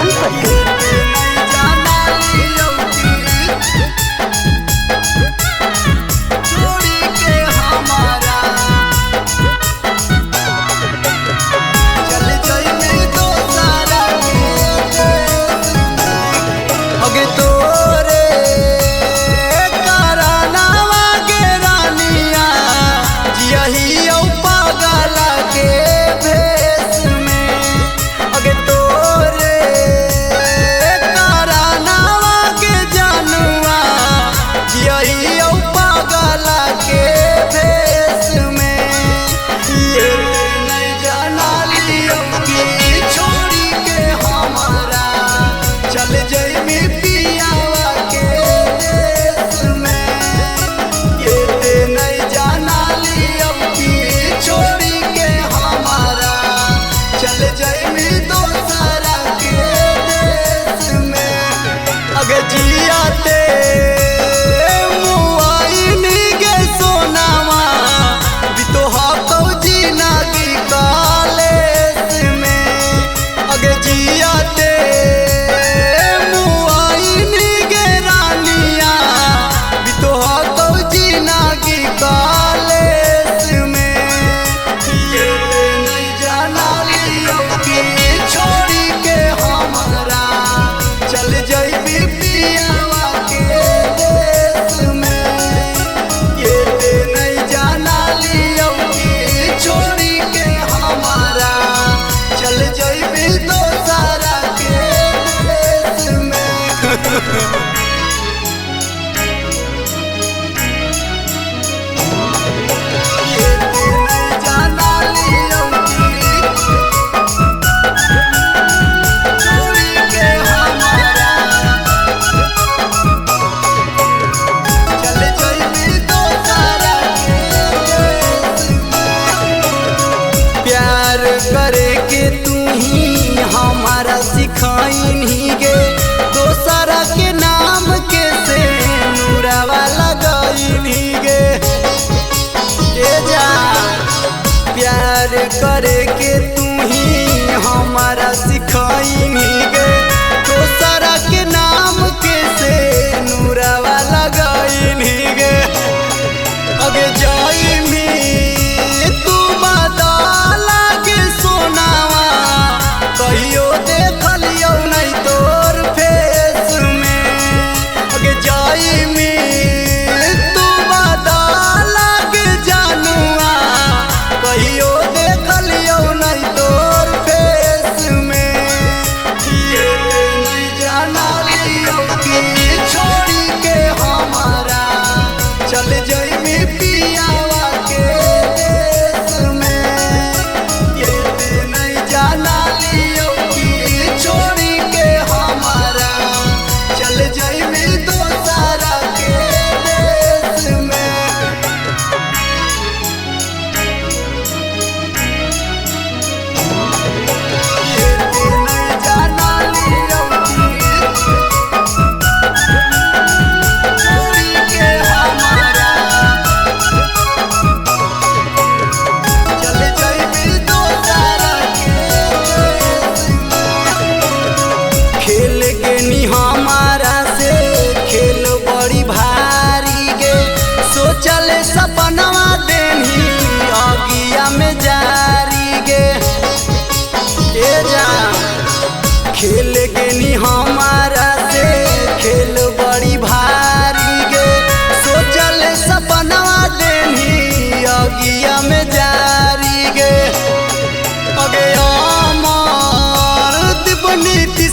जानपट्टी। जियाते मुआइनी गे सोनावा बितोहा कौजी नागी कालेस में। अगे जियाते मुआइनी गे रानिया बितोहा कौजी नागी कालेस में। ये नहीं जाना लियो कि छोड़ी के हमारा चल जाइबी पियावा के देश में। ये नहीं जाना लियो कि छोड़ी के हमारा चल जाइबी दोसरा के देश में। करे के तू ही हमारा सिखाई गे दोसरा के नाम के से नूरावा लगाई गे। जा प्यार करे के तू ही हमारा सिखाई गे दोसरा के नाम के से नूरावा लगाई गे। अगे जाई में तू बदला कहियो देखलियो नहीं तोर फेस में। अगे जाई में तू बदला के जानुआ कहियो देखलियो नहीं तोर फेस में। ये नहीं जाना लियो कि छोड़ी के हमारा चल जाई में पियावा के देश में। ये नहीं जाना छोड़ी के हमारा चल जाई में दोसरा के देश में। ये नहीं जाना लियो छोड़ी के हमारा चल जाई में दोसरा के देश में। खेल के नी हमारा से खेल बड़ी भारी गे सोचल सपनवा देनी अगिया में जारी गे। ए जा खेल के नी हमारा से खेल बड़ी भारी गे सोचल सपनवा देनी अगिया में जारी गे। अगे अमर दीपनीति